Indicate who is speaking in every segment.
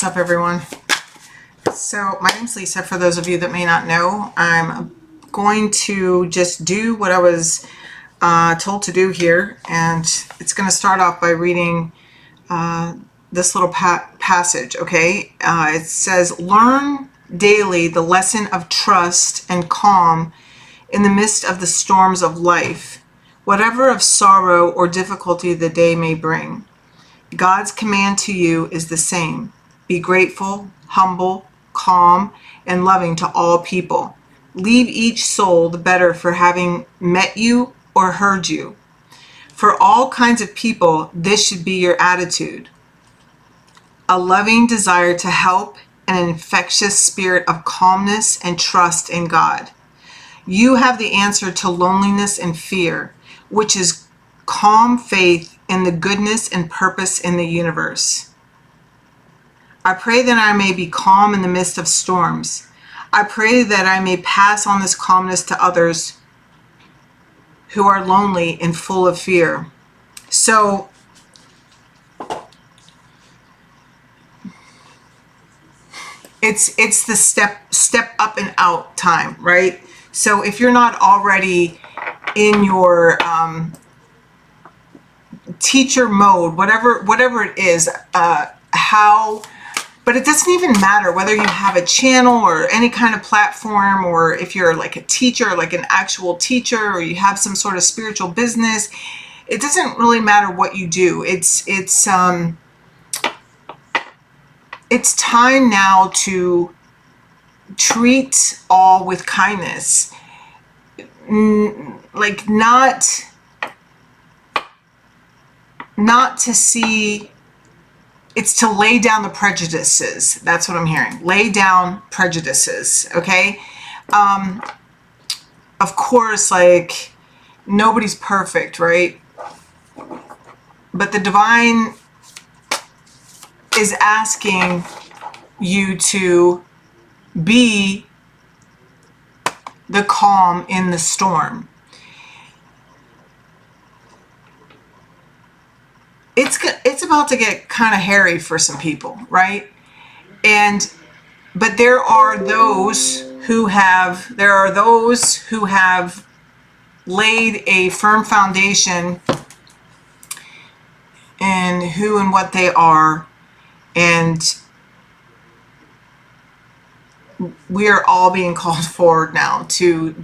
Speaker 1: up, everyone? So my name's Lisa. For those of you that may not know, I'm going to just do what I was told to do here, and it's going to start off by reading this little passage, okay? It says, learn daily the lesson of trust and calm in the midst of the storms of life, whatever of sorrow or difficulty the day may bring. God's command to you is the same. Be grateful, humble, calm, and loving to all people. Leave each soul the better for having met you or heard you. For all kinds of people, this should be your attitude. A loving desire to help and an infectious spirit of calmness and trust in God. You have the answer to loneliness and fear, which is calm faith in the goodness and purpose in the universe. I pray that I may be calm in the midst of storms. I pray that I may pass on this calmness to others who are lonely and full of fear. So, it's the step up and out time, right? So if you're not already in your teacher mode, whatever it is, but it doesn't even matter whether you have a channel or any kind of platform, or if you're like a teacher, like an actual teacher, or you have some sort of spiritual business. It doesn't really matter what you do. It's time now to treat all with kindness. Like not to see, it's to lay down the prejudices. That's what I'm hearing. Lay down prejudices, okay? Of course, like, nobody's perfect, right? But the divine is asking you to be the calm in the storm. It's about to get kind of hairy for some people, right? But there are those who have laid a firm foundation in who and what they are, and we are all being called forward now to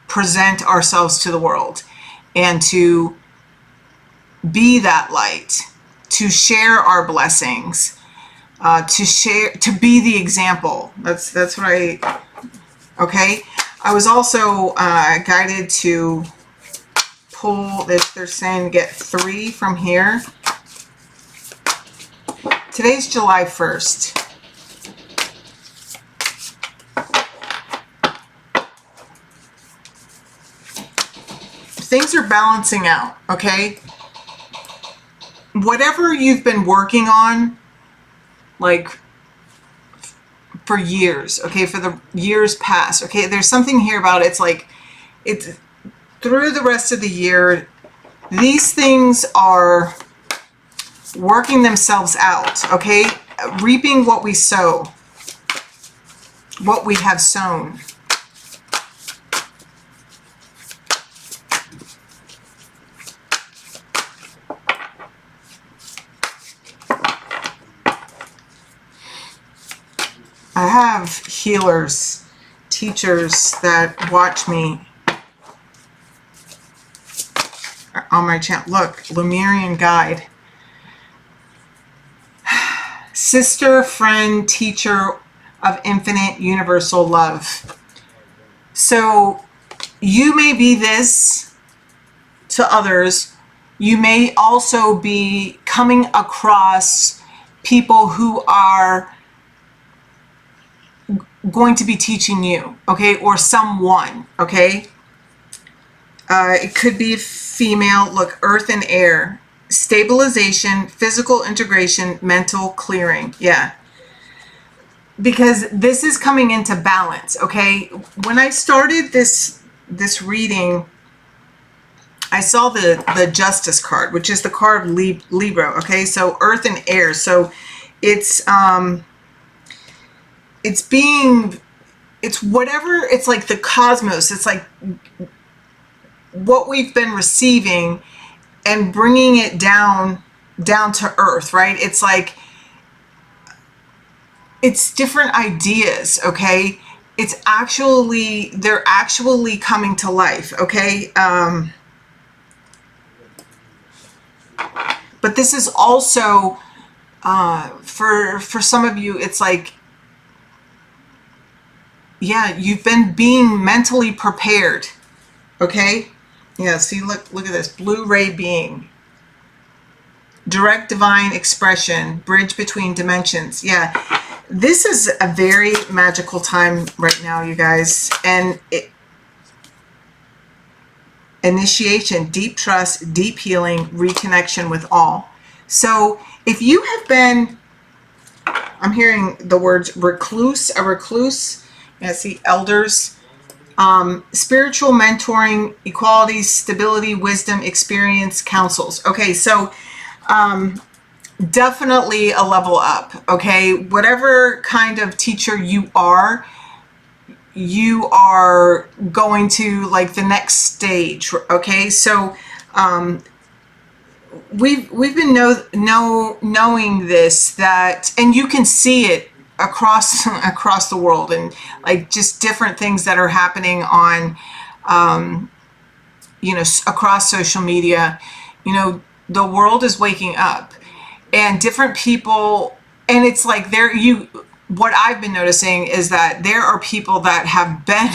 Speaker 1: present ourselves to the world and to be that light, to share our blessings, to be the example. That's what okay. I was also guided to pull this. They're saying get 3 from here. Today's July 1st. Things are balancing out, okay? Whatever you've been working on, like, for years, okay, for the years past, okay, there's something here about it's like, it's through the rest of the year, these things are working themselves out, okay? Reaping what we sow, what we have sown. I have healers, teachers that watch me on my channel. Look, Lemurian Guide. Sister, friend, teacher of infinite universal love. So you may be this to others. You may also be coming across people who are going to be teaching you, okay, or someone, okay? It could be female. Look, earth and air, stabilization, physical integration, mental clearing. Yeah, because this is coming into balance, okay? When I started this reading, I saw the Justice card, which is the card of Libra, okay? So earth and air. So it's whatever, it's like the cosmos. It's like what we've been receiving and bringing it down to earth, right? It's like, it's different ideas, okay? They're actually coming to life, okay? But this is also, for some of you, it's like, yeah, you've been being mentally prepared, okay? Yeah, see, look at this. Blue ray being. Direct divine expression. Bridge between dimensions. Yeah, this is a very magical time right now, you guys. And initiation, deep trust, deep healing, reconnection with all. So if you have been, I'm hearing the words recluse, a recluse. Yeah, see, elders. Spiritual mentoring, equality, stability, wisdom, experience, counsels. Okay, so definitely a level up, okay? Whatever kind of teacher you are going to like the next stage, okay? So we've been knowing this, that, and you can see it across the world, and like just different things that are happening on across social media. The world is waking up, and different people, and it's like what I've been noticing is that there are people that have been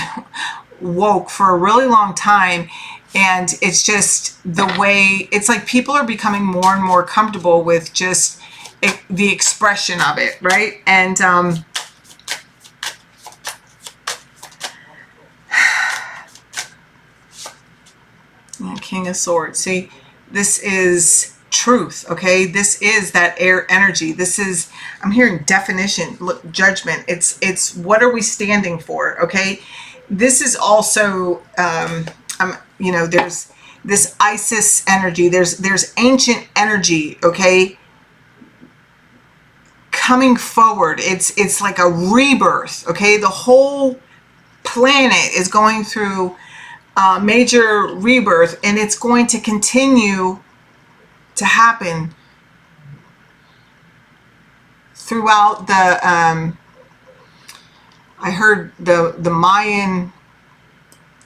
Speaker 1: woke for a really long time, and it's just the way, it's like people are becoming more and more comfortable with just the expression of it, right? And King of Swords. See, this is truth, okay? This is that air energy. This is, I'm hearing definition, look, judgment. It's what are we standing for, okay? This is also, there's this Isis energy. There's ancient energy, okay? Coming forward. It's like a rebirth, okay? The whole planet is going through major rebirth, and it's going to continue to happen throughout the I heard the Mayan,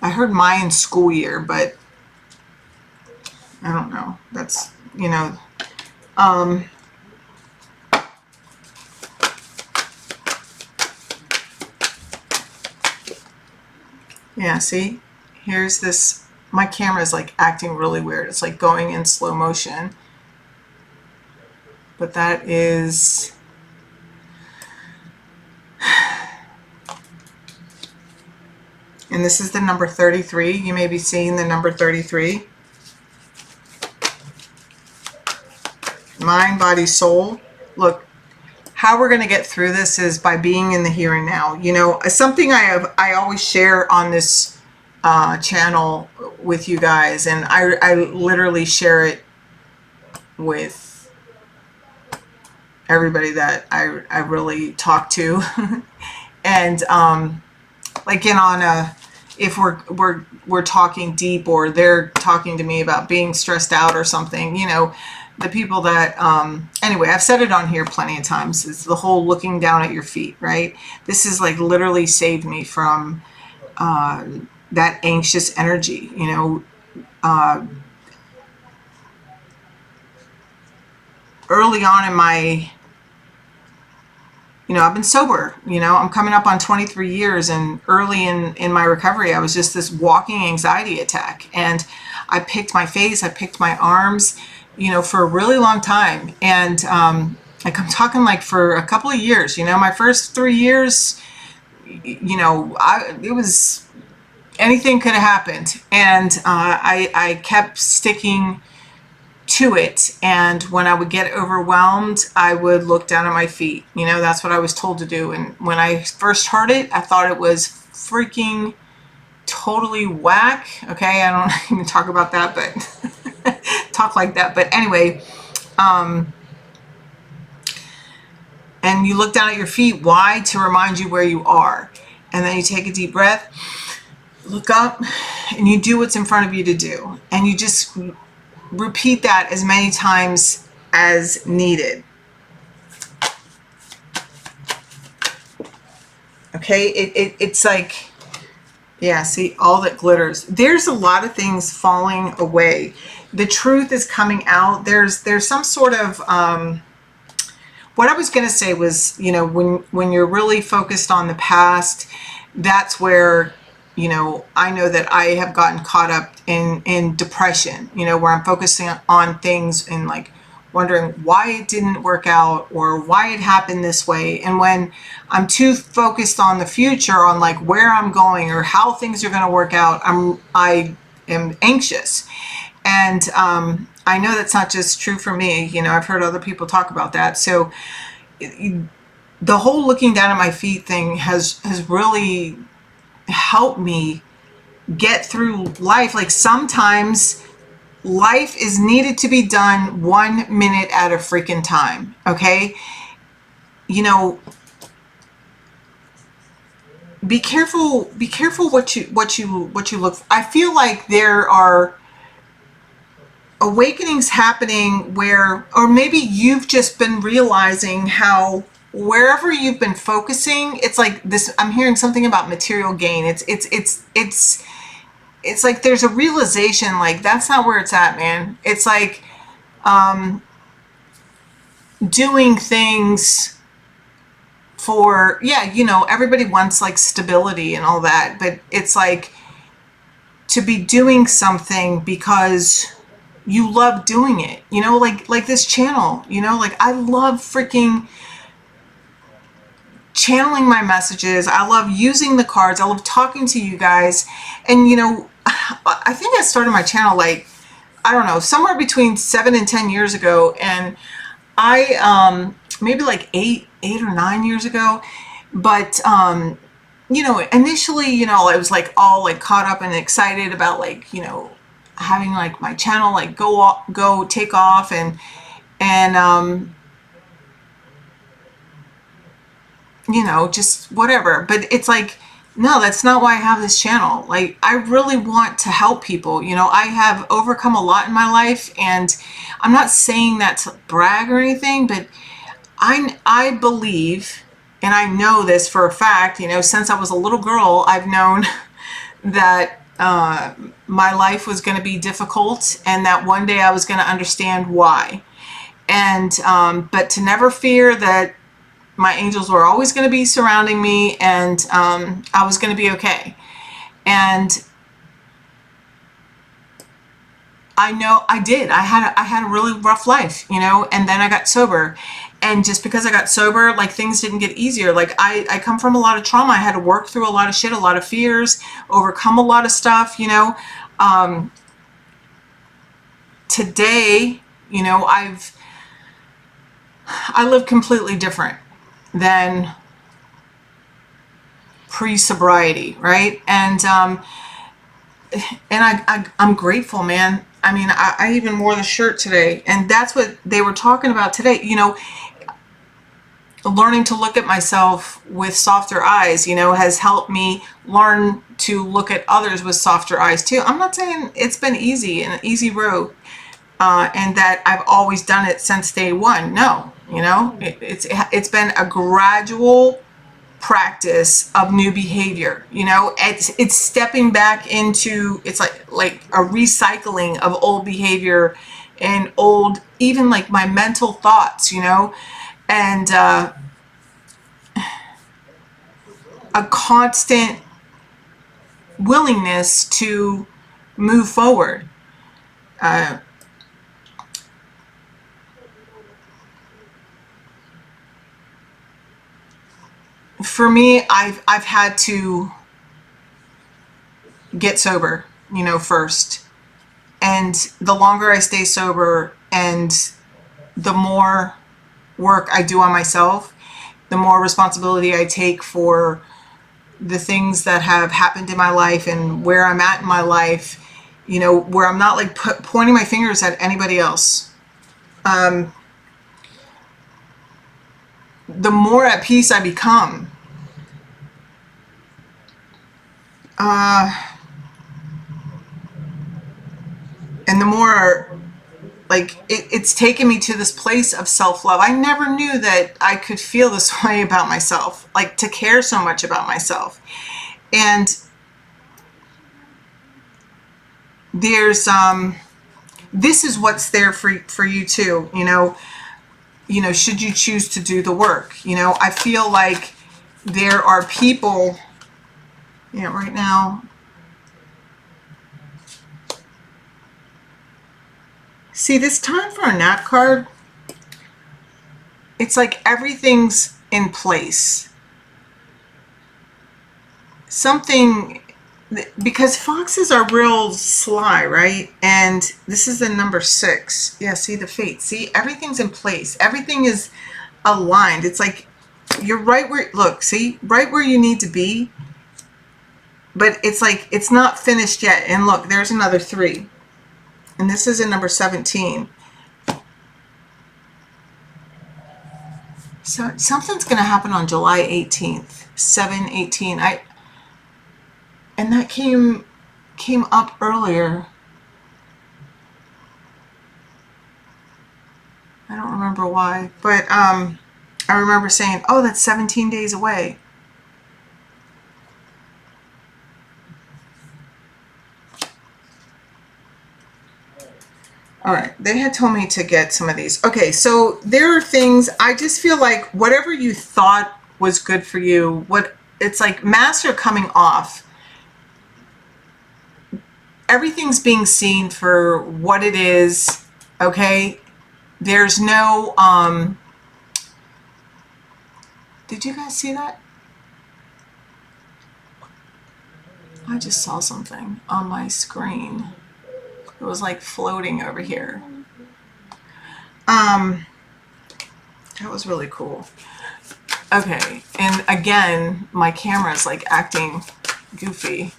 Speaker 1: I heard Mayan school year, but I don't know. That's, yeah, see, here's this, my camera is like acting really weird. It's like going in slow motion. But that is, and this is the number 33. You may be seeing the number 33. Mind, body, soul. Look, how we're going to get through this is by being in the here and now. Something I always share on this channel with you guys, and I literally share it with everybody that I really talk to. And like if we're talking deep, or they're talking to me about being stressed out or something, the people that anyway, I've said it on here plenty of times. It's the whole looking down at your feet, right? This is like literally saved me from that anxious energy. Early on in my, I've been sober, I'm coming up on 23 years, and early in my recovery, I was just this walking anxiety attack, and I picked my face, I picked my arms, for a really long time. And like, I'm talking like for a couple of years, my first 3 years, it was, anything could have happened. And I kept sticking to it, and when I would get overwhelmed, I would look down at my feet. That's what I was told to do. And when I first heard it, I thought it was freaking totally whack. Okay, I don't even talk about that, but talk like that. But anyway, And you look down at your feet. Why? To remind you where you are. And then you take a deep breath, look up, and you do what's in front of you to do. And you just repeat that as many times as needed. Okay, it's like, yeah, see, all that glitters. There's a lot of things falling away. The truth is coming out. There's some sort of, what I was going to say was, you know, when you're really focused on the past, that's where, you know, I know that I have gotten caught up in depression, you know, where I'm focusing on things and like wondering why it didn't work out or why it happened this way. And when I'm too focused on the future, on like where I'm going or how things are going to work out, I am anxious. And I know that's not just true for me. You know, I've heard other people talk about that. So the whole looking down at my feet thing has really helped me get through life. Like sometimes life is needed to be done 1 minute at a freaking time. Okay. You know, be careful what you look for. I feel like there are awakenings happening where, or maybe you've just been realizing how wherever you've been focusing, it's like this, I'm hearing something about material gain. It's like there's a realization like that's not where it's at, man. It's like doing things for, yeah, you know, everybody wants like stability and all that, but it's like to be doing something because you love doing it, you know, like this channel, you know, like I love freaking channeling my messages. I love using the cards. I love talking to you guys. And, you know, I think I started my channel like, I don't know, somewhere between 7 and 10 years ago. And I, maybe like eight or 9 years ago. But, you know, initially, you know, I was like all like caught up and excited about like, you know, having like my channel like go take off and you know, just whatever. But it's like, no, that's not why I have this channel. Like, I really want to help people. You know, I have overcome a lot in my life, and I'm not saying that to brag or anything, but I believe, and I know this for a fact, you know, since I was a little girl, I've known that my life was going to be difficult and that one day I was going to understand why. And, but to never fear that my angels were always going to be surrounding me, and I was going to be okay. And I know I did. I had a really rough life, you know, and then I got sober. And just because I got sober, like things didn't get easier. Like I come from a lot of trauma. I had to work through a lot of shit, a lot of fears, overcome a lot of stuff, you know. Today, you know, I live completely different than pre-sobriety, right? And I'm grateful, man. I mean, I even wore the shirt today, and that's what they were talking about today. You know, learning to look at myself with softer eyes, you know, has helped me learn to look at others with softer eyes too. I'm not saying it's been easy and an easy road, and that I've always done it since day one. No, you know, it's been a gradual practice of new behavior. You know, it's stepping back into, it's like a recycling of old behavior and old, even like my mental thoughts, you know, and a constant willingness to move forward. For me, I've had to get sober, you know, first. And the longer I stay sober and the more work I do on myself, the more responsibility I take for the things that have happened in my life and where I'm at in my life, you know, where I'm not like pointing my fingers at anybody else. the more at peace I become. And the more, like, it's taken me to this place of self-love. I never knew that I could feel this way about myself, like to care so much about myself. And there's this is what's there for you too, should you choose to do the work. I feel like there are people, right now. See, this time for a nap card, it's like everything's in place. Something, because foxes are real sly, right? And this is the number 6. Yeah, see the fate. See, everything's in place. Everything is aligned. It's like you're right where, look, see, right where you need to be. But it's like it's not finished yet. And look, there's another 3. And this is in number 17. So something's going to happen on July 18th, 7/18. And that came up earlier. I don't remember why, but I remember saying, "Oh, that's 17 days away." All right, they had told me to get some of these. Okay, so there are things, I just feel like whatever you thought was good for you, it's like masks are coming off. Everything's being seen for what it is, okay? There's no, did you guys see that? I just saw something on my screen. It was like floating over here. That was really cool. Okay, and again, my camera is like acting goofy.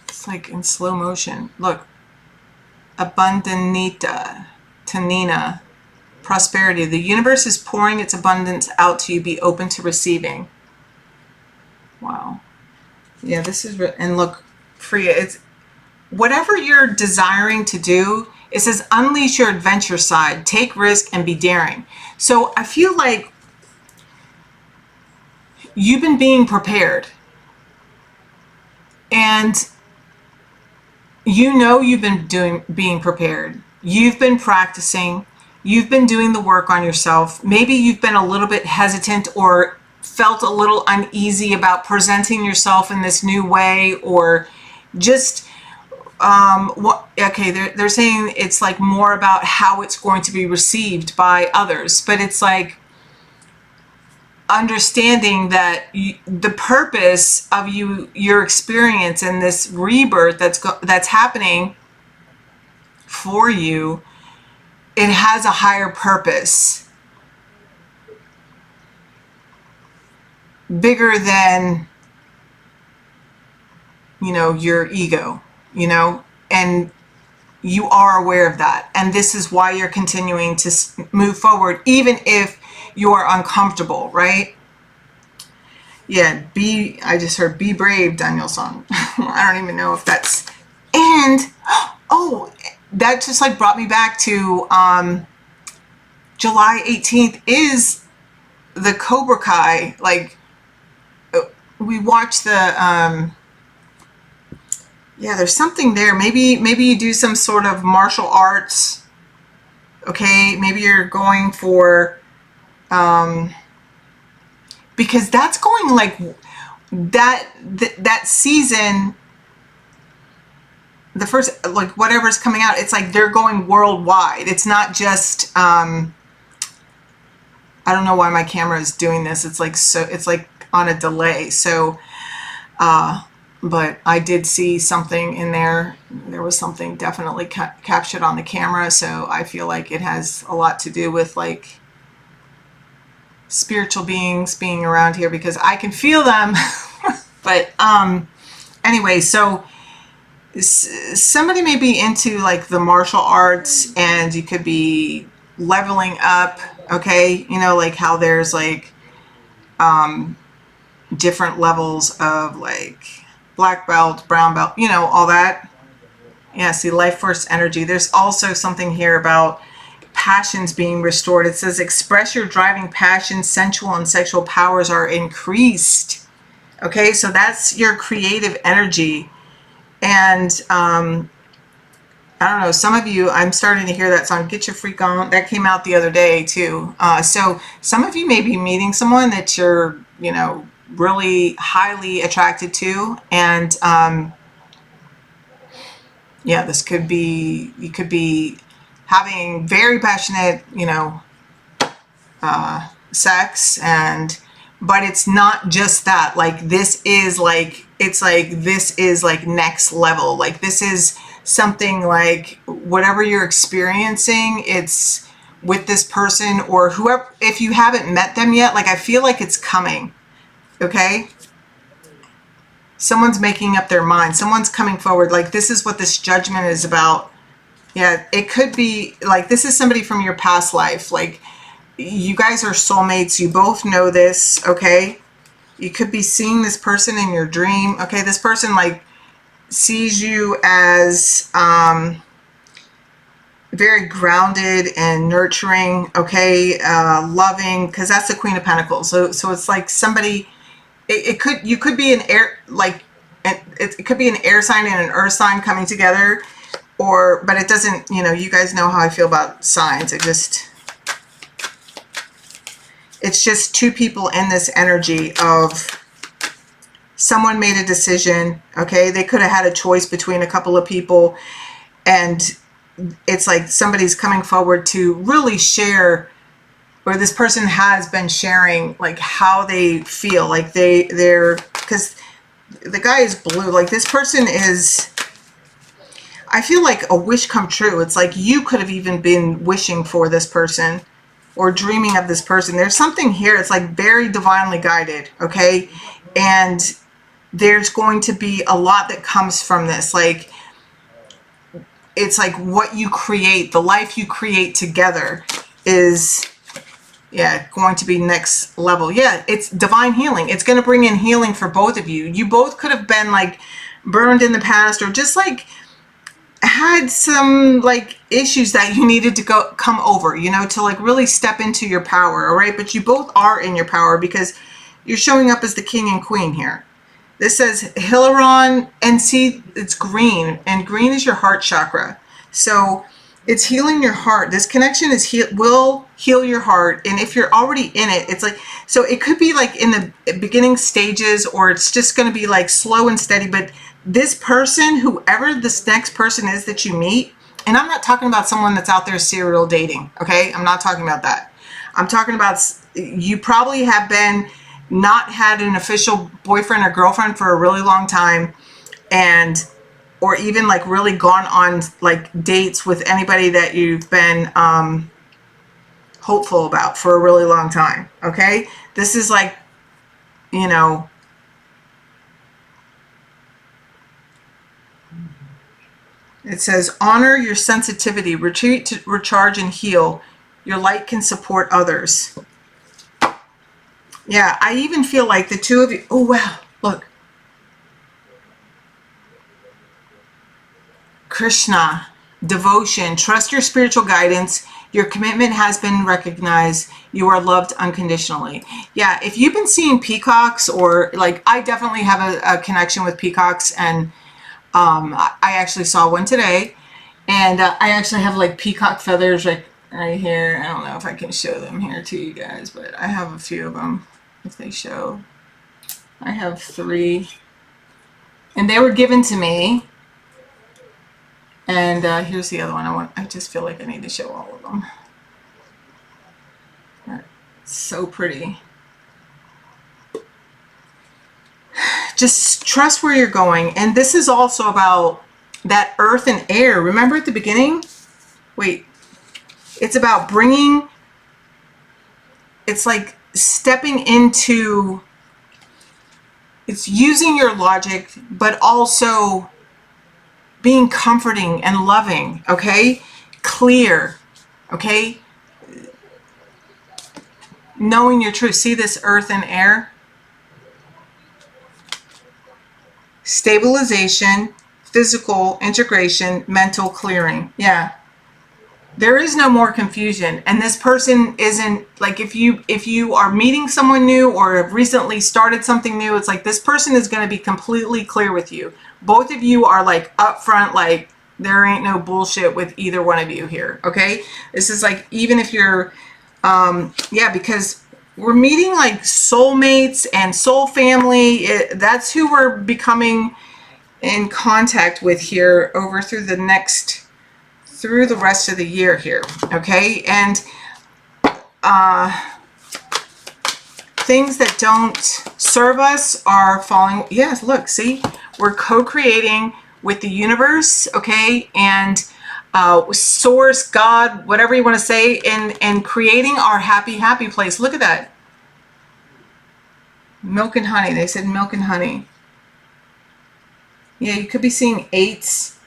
Speaker 1: It's like in slow motion. Look, Abundanita, Tanina. Prosperity. The universe is pouring its abundance out to you. Be open to receiving. Wow. Yeah, this is, and look, Freya, it's whatever you're desiring to do. It says unleash your adventure side, take risk and be daring. So I feel like you've been being prepared, and you've been being prepared. You've been practicing. You've been doing the work on yourself. Maybe you've been a little bit hesitant or felt a little uneasy about presenting yourself in this new way, or just, okay, they're saying it's like more about how it's going to be received by others, but it's like understanding that the purpose of your experience and this rebirth that's happening for you, it has a higher purpose, bigger than, your ego, and you are aware of that. And this is why you're continuing to move forward, even if you are uncomfortable, right? Yeah, I just heard be brave, Danielson. I don't even know if that's, and, oh, that just like brought me back to July 18th is the Cobra Kai. Like, we watched the yeah, there's something there. Maybe you do some sort of martial arts. Okay, maybe you're going for because that's going like that season, the first, like, whatever's coming out, it's like they're going worldwide. It's not just I don't know why my camera is doing this. It's like, so it's like on a delay. So but I did see something in there. There was something definitely captured on the camera, so I feel like it has a lot to do with like spiritual beings being around here, because I can feel them. But anyway, so somebody may be into like the martial arts, and you could be leveling up. Okay, you know, like how there's like different levels of like black belt, brown belt, you know, all that. Yeah, see, life force energy. There's also something here about passions being restored. It says express your driving passion, sensual and sexual powers are increased. Okay, so that's your creative energy. And I don't know, some of you, I'm starting to hear that song, Get Your Freak On. That came out the other day too. So some of you may be meeting someone that you're, you know, really highly attracted to. And yeah, this could be, you could be having very passionate, you know, sex, and but it's not just that. Like this is like, it's like this is like next level. Like this is something like whatever you're experiencing, it's with this person or whoever. If you haven't met them yet, like I feel like it's coming. Okay, someone's making up their mind, someone's coming forward. Like this is what this judgment is about. Yeah, it could be like this is somebody from your past life. Like you guys are soulmates. You both know this, okay? You could be seeing this person in your dream, okay? This person like sees you as very grounded and nurturing, okay? Loving, because that's the Queen of Pentacles. So it's like somebody. It could, you could be an air, like it could be an air sign and an earth sign coming together, or but it doesn't. You know, you guys know how I feel about signs. It's just two people in this energy of someone made a decision, okay? They could have had a choice between a couple of people, and it's like somebody's coming forward to really share, or this person has been sharing like how they feel. Like they're, because the guy is blue. Like this person is, I feel like a wish come true. It's like you could have even been wishing for this person or dreaming of this person. There's something here. It's like very divinely guided, okay? And there's going to be a lot that comes from this. Like, it's like what you create, the life you create together is, yeah, going to be next level. Yeah, it's divine healing. It's going to bring in healing for both of you. You both could have been like burned in the past, or just like had some like issues that you needed to come over, you know, to like really step into your power. All right, but you both are in your power because you're showing up as the king and queen here. This says Hilaron, and see, it's green, and green is your heart chakra. So it's healing your heart. This connection is will heal your heart. And if you're already in it, it's like, so it could be like in the beginning stages, or it's just going to be like slow and steady. But this person, whoever this next person is that you meet, and I'm not talking about someone that's out there serial dating, okay? I'm not talking about that. I'm talking about, you probably have been not had an official boyfriend or girlfriend for a really long time, and or even like really gone on like dates with anybody that you've been hopeful about for a really long time. Okay, this is like, you know, it says honor your sensitivity, retreat to recharge and heal. Your light can support others. Yeah, I even feel like the two of you, oh wow, look, Krishna, devotion, trust your spiritual guidance. Your commitment has been recognized. You are loved unconditionally. Yeah, if you've been seeing peacocks, or like, I definitely have a connection with peacocks, and I actually saw one today, and I actually have like peacock feathers right here. I don't know if I can show them here to you guys, but I have a few of them. If they show, I have 3, and they were given to me. And here's the other one. I just feel like I need to show all of them. So pretty. Just trust where you're going. And this is also about that earth and air. Remember at the beginning? Wait. It's about bringing, it's like stepping into, it's using your logic, but also being comforting and loving, okay? Clear, okay? Knowing your truth. See this earth and air? Stabilization, physical integration, mental clearing. Yeah. There is no more confusion. And this person isn't like, if you are meeting someone new or have recently started something new, it's like this person is going to be completely clear with you. Both of you are like upfront, like there ain't no bullshit with either one of you here. Okay. This is like, even if you're, yeah, because we're meeting like soulmates and soul family. That's who we're becoming in contact with here over through the rest of the year here, okay? And things that don't serve us are falling. Yes, look, see, we're co-creating with the universe, okay? And source, God, whatever you want to say, and creating our happy place. Look at that. Milk and honey. They said milk and honey. Yeah, you could be seeing eights.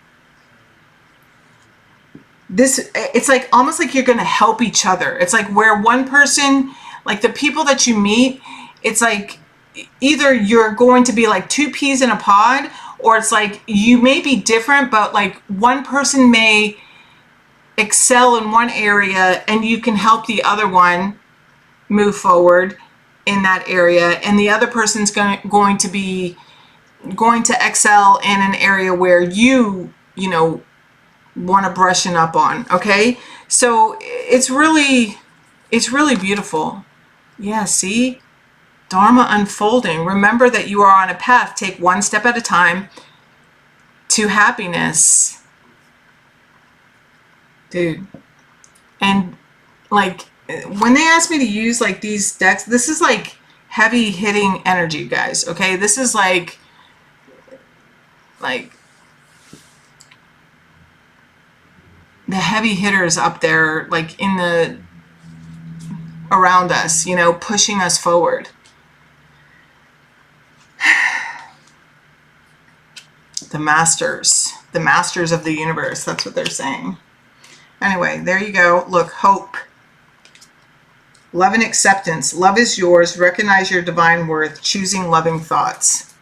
Speaker 1: It's like almost like you're going to help each other. It's like where one person, like the people that you meet, it's like either you're going to be like two peas in a pod, or it's like you may be different, but like one person may excel in one area and you can help the other one move forward in that area, and the other person's going to excel in an area where you know want to brushing up on. Okay, so it's really beautiful. Yeah, see, Dharma unfolding. Remember that you are on a path. Take one step at a time to happiness, dude. And like when they asked me to use like these decks, this is like heavy hitting energy, guys. Okay, this is like the heavy hitters up there, like in the around us, you know, pushing us forward. The masters of the universe. That's what they're saying. Anyway, there you go. Look, hope, love and acceptance. Love is yours. Recognize your divine worth. Choosing loving thoughts.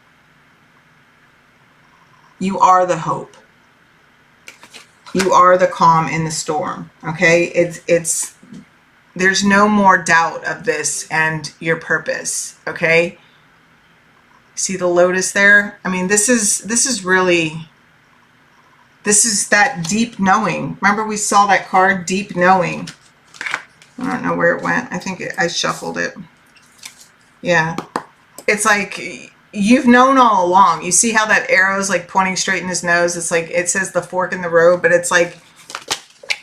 Speaker 1: You are the hope. You are the calm in the storm. Okay, it's there's no more doubt of this and your purpose. Okay, see the lotus there? I mean, this is that deep knowing. Remember we saw that card, deep knowing. I don't know where it went. I think I shuffled it. Yeah, it's like you've known all along. You see how that arrow is like pointing straight in his nose? It's like it says the fork in the road, but it's like,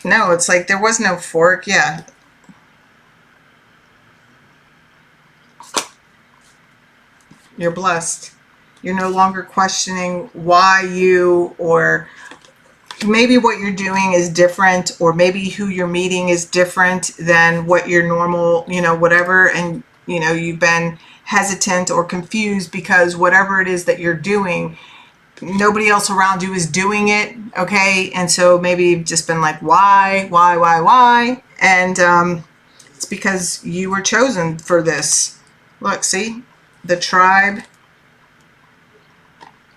Speaker 1: no, it's like there was no fork. Yeah. You're blessed. You're no longer questioning why you, or maybe what you're doing is different, or maybe who you're meeting is different than what your normal, you know, whatever. And, you know, you've been hesitant or confused because whatever it is that you're doing, nobody else around you is doing it. Okay. And so maybe you've just been like, why? And it's because you were chosen for this. Look, see the tribe,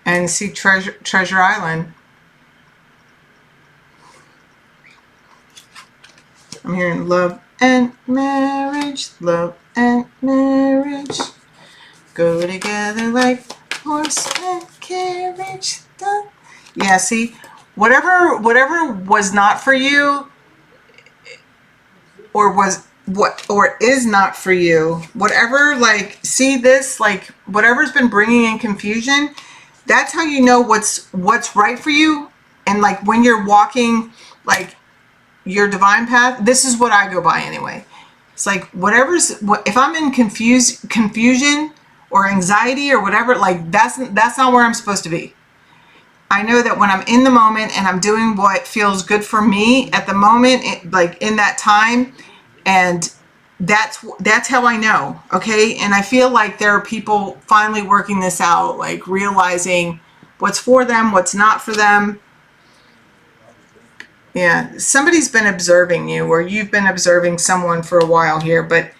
Speaker 1: and see Treasure Island. I'm hearing love and marriage, love and marriage go together like horse and carriage. Yeah, see, whatever was not for you, or is not for you, whatever, like, see this, like whatever's been bringing in confusion, that's how you know what's right for you. And like when you're walking like your divine path, this is what I go by anyway. It's like if I'm in confusion or anxiety or whatever, like that's not where I'm supposed to be. I know that when I'm in the moment and I'm doing what feels good for me at the moment, like in that time, and that's how I know. Okay. And I feel like there are people finally working this out, like realizing what's for them, what's not for them. Yeah, somebody's been observing you, or you've been observing someone for a while here, but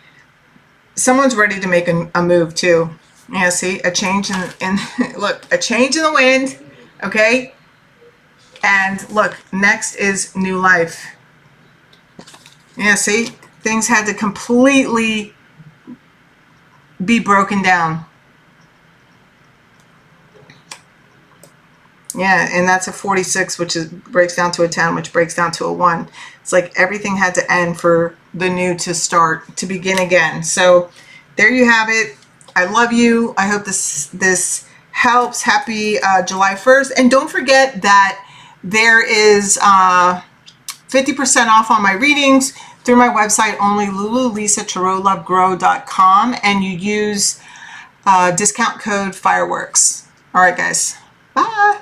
Speaker 1: someone's ready to make a move too. Yeah, see, a change in look, a change in the wind, okay? And look, next is new life. Yeah, see, things had to completely be broken down. Yeah, and that's a 46, which is breaks down to a 10, which breaks down to a 1. It's like everything had to end for the new to start, to begin again. So there you have it. I love you. I hope this helps. Happy July 1st. And don't forget that there is 50% off on my readings through my website only, LululisaTarotLoveGrow.com, and you use discount code FIREWORKS. All right, guys. Bye.